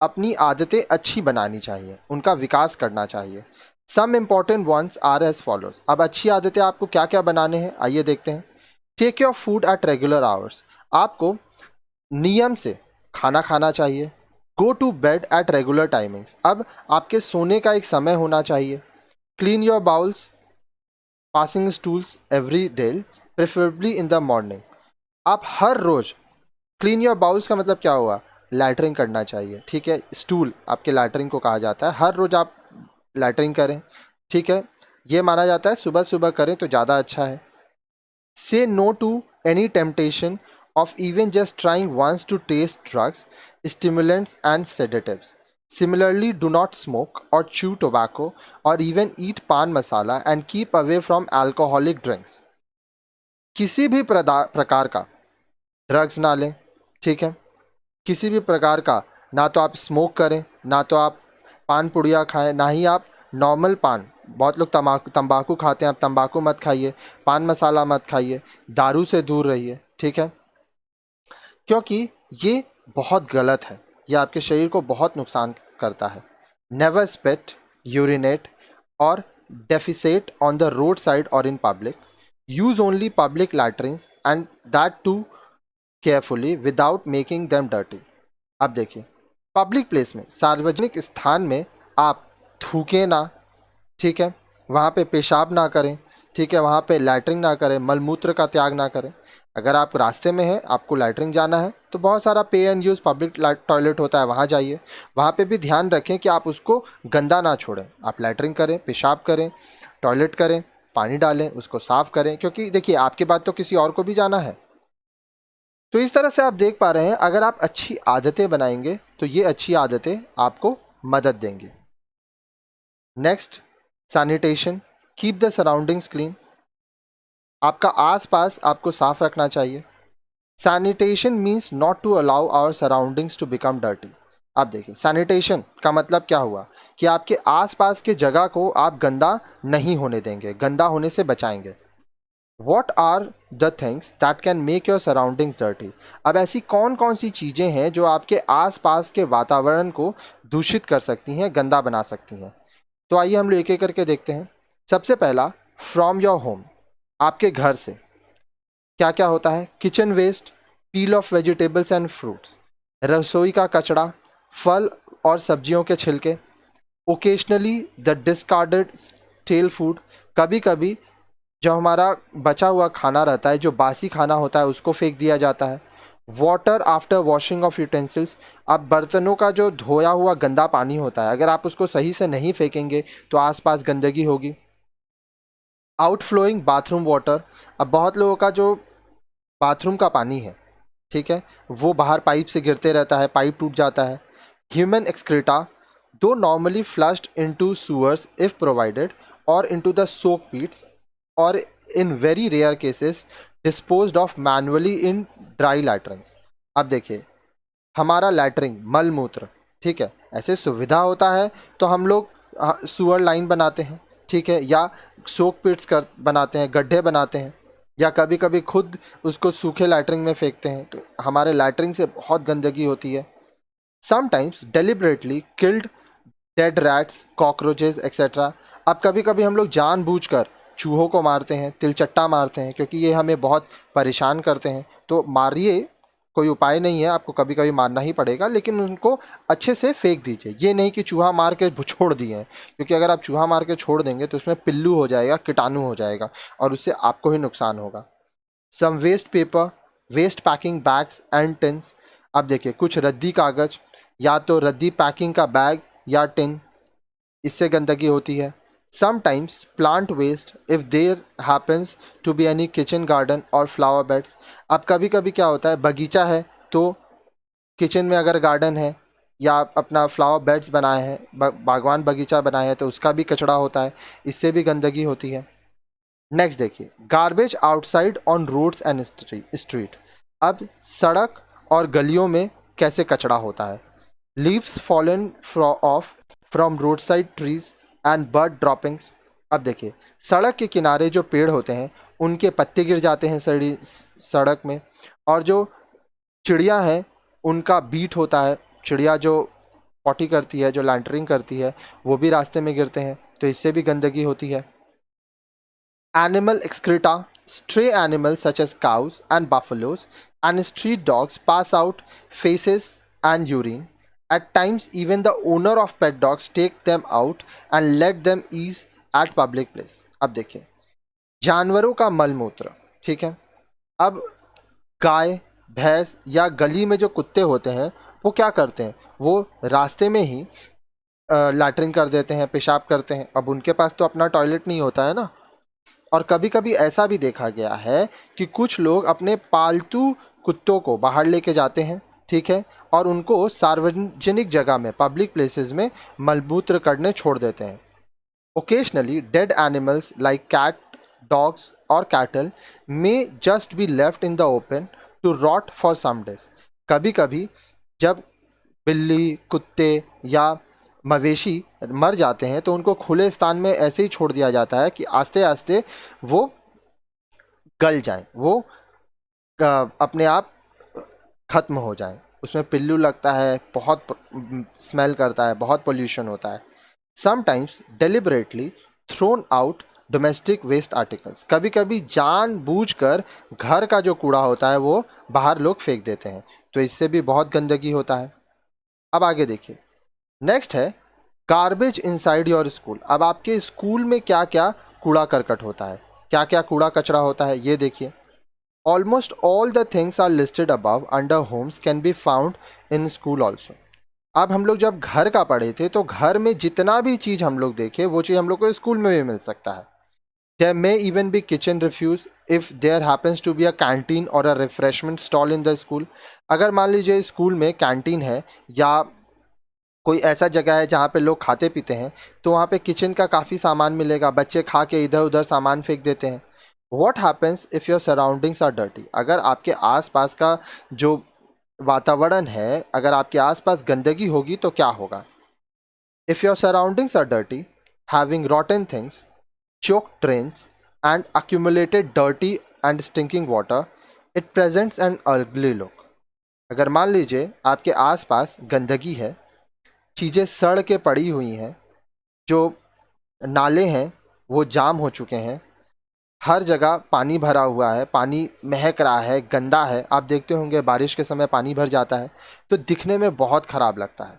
अपनी आदतें अच्छी बनानी चाहिए, उनका विकास करना चाहिए। Some important ones are as follows. अब अच्छी आदतें आपको क्या क्या बनाने हैं, आइए देखते हैं। Take your food at regular hours. आपको नियम से खाना खाना चाहिए। Go to bed at regular timings. अब आपके सोने का एक समय होना चाहिए। Clean your bowels, passing stools every day, preferably in the morning. आप हर रोज, क्लीन योर बाउल्स का मतलब क्या हुआ, लैटरिंग करना चाहिए, ठीक है। स्टूल आपके लैटरिंग को कहा जाता है, हर रोज आप लैटरिंग करें, ठीक है। ये माना जाता है सुबह सुबह करें तो ज़्यादा अच्छा है। Say no to any temptation of even just trying once to taste drugs, stimulants and sedatives. Similarly, do not smoke or chew tobacco or even eat pan masala and keep away from alcoholic drinks. किसी भी प्रकार का drugs ना लें, ठीक है। किसी भी प्रकार का, ना तो आप स्मोक करें, ना तो आप पान पुड़िया खाएं, ना ही आप नॉर्मल पान बहुत लोग तंबाकू खाते हैं, आप तंबाकू मत खाइए, पान मसाला मत खाइए, दारू से दूर रहिए, ठीक है, क्योंकि ये बहुत गलत है, ये आपके शरीर को बहुत नुकसान करता है। Never spit, urinate or defecate on the road side or in public. Use only public latrines and that too carefully without making them dirty. अब देखिए, पब्लिक प्लेस में, सार्वजनिक स्थान में आप थूकें ना, ठीक है, वहाँ पे पेशाब ना करें, ठीक है, वहाँ पे लैट्रिन ना करें, मलमूत्र का त्याग ना करें। अगर आप रास्ते में हैं, आपको लैट्रिन जाना है, तो बहुत सारा पे एंड यूज़ पब्लिक टॉयलेट होता है, वहाँ जाइए। वहाँ पे भी ध्यान रखें कि आप उसको गंदा ना छोड़ें। आप लैट्रिन करें, पेशाब करें, टॉयलेट करें, पानी डालें, उसको साफ़ करें, क्योंकि देखिए आपके बाद तो किसी और को भी जाना है। तो इस तरह से आप देख पा रहे हैं, अगर आप अच्छी आदतें बनाएंगे तो ये अच्छी आदतें आपको मदद देंगी। Next, sanitation, keep the surroundings clean. आपका आसपास आपको साफ रखना चाहिए। Sanitation means not to allow our surroundings to become dirty. आप देखिए, सैनिटेशन का मतलब क्या हुआ कि आपके आसपास के जगह को आप गंदा नहीं होने देंगे, गंदा होने से बचाएंगे। What are the things that can make your surroundings dirty. अब ऐसी कौन कौन सी चीज़ें हैं जो आपके आसपास के वातावरण को दूषित कर सकती हैं, गंदा बना सकती हैं। तो आइए हम लोग एक एक करके देखते हैं। सबसे पहला, फ्रॉम योर होम, आपके घर से क्या क्या होता है। Kitchen waste, peel of vegetables and fruits, रसोई का कचरा, फल और सब्जियों के छिलके, occasionally the discarded stale food, कभी कभी जो हमारा बचा हुआ खाना रहता है, जो बासी खाना होता है, उसको फेंक दिया जाता है। Water after washing of utensils, अब बर्तनों का जो धोया हुआ गंदा पानी होता है, अगर आप उसको सही से नहीं फेंकेंगे तो आसपास गंदगी होगी। आउटफ्लोइंग बाथरूम वाटर, अब बहुत लोगों का जो बाथरूम का पानी है, ठीक है, वो बाहर पाइप से गिरते रहता है, पाइप टूट जाता है। Human excreta, though normally flushed into sewers if provided और इनटू द सोक पीट्स और in very rare cases disposed of manually in dry latrines. अब देखिए, हमारा लैट्रिन, मल मूत्र, ठीक है, ऐसे सुविधा होता है तो हम लोग सुअर लाइन बनाते हैं, ठीक है, या सोक पिट्स कर बनाते हैं, गड्ढे बनाते हैं, या कभी कभी खुद उसको सूखे लैट्रिन में फेंकते हैं, तो हमारे लैट्रिन से बहुत गंदगी होती है। Sometimes deliberately killed dead rats, cockroaches etcetera. अब कभी कभी हम लोग जानबूझकर चूहों को मारते हैं, तिलचट्टा मारते हैं, क्योंकि ये हमें बहुत परेशान करते हैं। तो मारिए, कोई उपाय नहीं है, आपको कभी कभी मारना ही पड़ेगा, लेकिन उनको अच्छे से फेंक दीजिए। ये नहीं कि चूहा मार के छोड़ दिए हैं, क्योंकि अगर आप चूहा मार के छोड़ देंगे तो उसमें पिल्लू हो जाएगा, कीटाणु हो जाएगा और उससे आपको ही नुकसान होगा। Some waste paper, waste packing bags and tins. अब देखिए, कुछ रद्दी कागज, या तो रद्दी पैकिंग का बैग या टिन, इससे गंदगी होती है। Sometimes plant waste if there happens to be any kitchen garden or flower beds. अब कभी कभी क्या होता है, बगीचा है तो किचन में अगर गार्डन है या आप अपना फ्लावर बेड्स बनाए हैं, बागवान बगीचा बनाए हैं, तो उसका भी कचरा होता है, इससे भी गंदगी होती है। नेक्स्ट देखिए, garbage outside on roads and street. अब सड़क और गलियों में कैसे कचरा होता है। Leaves fallen off from road side trees and bird droppings. अब देखिए, सड़क के किनारे जो पेड़ होते हैं उनके पत्ते गिर जाते हैं सड़क में, और जो चिड़िया हैं उनका बीट होता है, चिड़िया जो पॉटी करती है, जो लैंटरिंग करती है, वो भी रास्ते में गिरते हैं, तो इससे भी गंदगी होती है। Animal excreta, stray animals such as cows and buffaloes and street dogs pass out feces and urine. At times, even the owner of pet dogs take them out and let them ease at public place. अब देखिए, जानवरों का मलमूत्र, ठीक है, अब गाय, भैंस या गली में जो कुत्ते होते हैं वो क्या करते हैं, वो रास्ते में ही लैट्रिन कर देते हैं, पेशाब करते हैं। अब उनके पास तो अपना टॉयलेट नहीं होता है ना। और कभी कभी ऐसा भी देखा गया है कि कुछ लोग अपने पालतू कुत्तों को बाहर लेके जाते हैं, ठीक है, और उनको सार्वजनिक जगह में, पब्लिक प्लेसेस में मलमूत्र करने छोड़ देते हैं। Occasionally dead animals like cat, dogs और cattle may just be left in the open to rot for some days. कभी कभी जब बिल्ली, कुत्ते या मवेशी मर जाते हैं तो उनको खुले स्थान में ऐसे ही छोड़ दिया जाता है कि आस्ते आस्ते वो गल जाएं, वो अपने आप खत्म हो जाएं। उसमें पिल्लू लगता है, बहुत स्मेल करता है, बहुत पोल्यूशन होता है। Sometimes deliberately thrown out domestic waste articles, कभी कभी जानबूझकर घर का जो कूड़ा होता है वो बाहर लोग फेंक देते हैं, तो इससे भी बहुत गंदगी होता है। अब आगे देखिए, नेक्स्ट है गार्बेज इनसाइड योर स्कूल। अब आपके स्कूल में क्या क्या कूड़ा करकट होता है, क्या क्या कूड़ा कचरा होता है, ये देखिए। Almost all the things are listed above under homes can be found in school also. अब हम लोग जब घर का पढ़े थे तो घर में जितना भी चीज़ हम लोग देखे वो चीज़ हम लोग को स्कूल में भी मिल सकता है। There may even be kitchen refuse if there happens to be a canteen और a refreshment stall in the school. अगर मान लीजिए स्कूल में कैंटीन है या कोई ऐसा जगह है जहाँ पे लोग खाते पीते हैं, तो वहाँ पे किचन का काफ़ी सामान मिलेगा, बच्चे खा के इधर उधर सामान फेंक देते हैं। What happens if your surroundings are dirty. अगर आपके आसपास का जो वातावरण है, अगर आपके आसपास गंदगी होगी तो क्या होगा। If your surroundings are dirty, having rotten things, choked drains and accumulated dirty and stinking water, it presents an ugly look। अगर मान लीजिए आपके आसपास गंदगी है, चीज़ें सड़ के पड़ी हुई हैं, जो नाले हैं वो जाम हो चुके हैं, हर जगह पानी भरा हुआ है, पानी महक रहा है, गंदा है। आप देखते होंगे बारिश के समय पानी भर जाता है तो दिखने में बहुत ख़राब लगता है।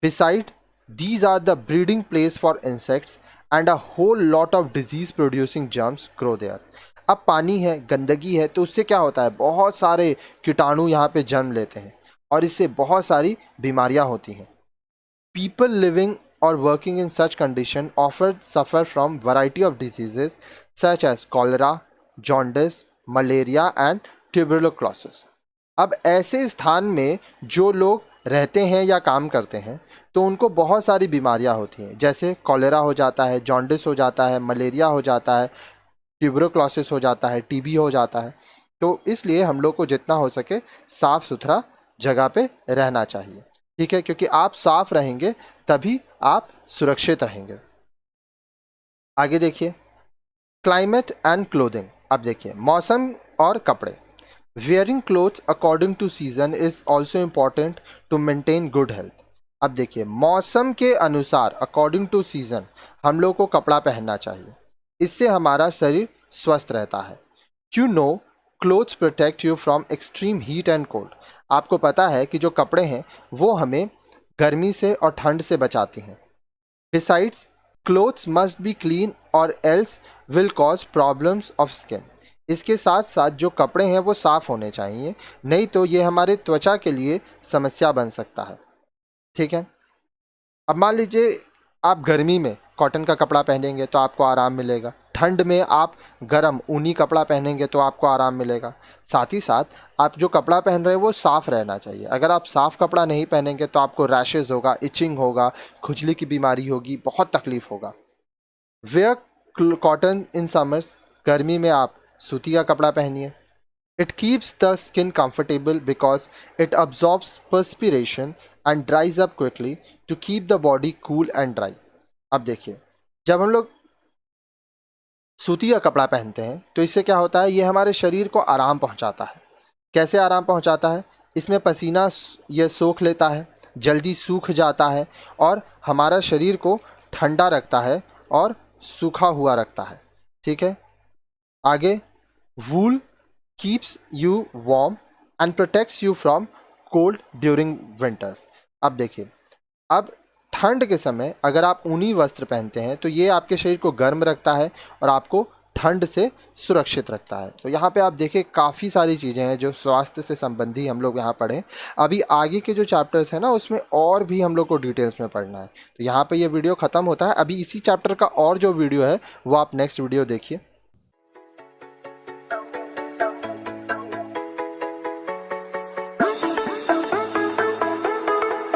Beside, these are the breeding place for insects and a whole lot of disease producing germs grow there। अब पानी है, गंदगी है, तो उससे क्या होता है, बहुत सारे कीटाणु यहाँ पे जन्म लेते हैं और इससे बहुत सारी बीमारियाँ होती हैं। People living or working in such condition often suffer from variety of diseases such as cholera, jaundice, malaria and tuberculosis। अब ऐसे स्थान में जो लोग रहते हैं या काम करते हैं तो उनको बहुत सारी बीमारियां होती हैं, जैसे कॉलेरा हो जाता है, जॉन्डिस हो जाता है, मलेरिया हो जाता है, ट्यूबरक्लोसिस हो जाता है, टीबी हो जाता है। तो इसलिए हम लोग को जितना हो सके साफ़ सुथरा जगह पे रहना चाहिए, ठीक है, क्योंकि आप साफ रहेंगे तभी आप सुरक्षित रहेंगे। आगे देखिए, क्लाइमेट एंड क्लोथिंग। अब देखिए मौसम और कपड़े। Wearing clothes according to season is also important to maintain good health. अब देखिए मौसम के अनुसार अकॉर्डिंग टू सीजन हम लोग को कपड़ा पहनना चाहिए, इससे हमारा शरीर स्वस्थ रहता है। You know clothes protect you from extreme heat and cold. आपको पता है कि जो कपड़े हैं वो हमें गर्मी से और ठंड से बचाते हैं। Besides, clothes must be clean or else will cause problems of skin। इसके साथ साथ जो कपड़े हैं वो साफ़ होने चाहिए, नहीं तो ये हमारे त्वचा के लिए समस्या बन सकता है, ठीक है। अब मान लीजिए आप गर्मी में कॉटन का कपड़ा पहनेंगे तो आपको आराम मिलेगा, ठंड में आप गरम ऊनी कपड़ा पहनेंगे तो आपको आराम मिलेगा। साथ ही साथ आप जो कपड़ा पहन रहे हैं वो साफ़ रहना चाहिए। अगर आप साफ़ कपड़ा नहीं पहनेंगे तो आपको रैशेज़ होगा, इचिंग होगा, खुजली की बीमारी होगी, बहुत तकलीफ होगा। Wear cotton in summers. गर्मी में आप सूती का कपड़ा पहनिए। It keeps the skin comfortable because it absorbs perspiration and dries up quickly to keep the body cool and dry. अब देखिए जब हम लोग सूती का कपड़ा पहनते हैं तो इससे क्या होता है, ये हमारे शरीर को आराम पहुंचाता है। कैसे आराम पहुंचाता है, इसमें पसीना ये सोख लेता है, जल्दी सूख जाता है और हमारा शरीर को ठंडा रखता है और सूखा हुआ रखता है, ठीक है। आगे, wool keeps you warm and protects you from cold during winters. अब देखिए, अब ठंड के समय अगर आप ऊनी वस्त्र पहनते हैं तो ये आपके शरीर को गर्म रखता है और आपको ठंड से सुरक्षित रखता है। तो यहाँ पे आप देखिए काफ़ी सारी चीज़ें हैं जो स्वास्थ्य से संबंधी हम लोग यहाँ पढ़ें। अभी आगे के जो चैप्टर्स हैं ना उसमें और भी हम लोग को डिटेल्स में पढ़ना है। तो यहाँ पे ये वीडियो ख़त्म होता है। अभी इसी चैप्टर का और जो वीडियो है वो आप नेक्स्ट वीडियो देखिए।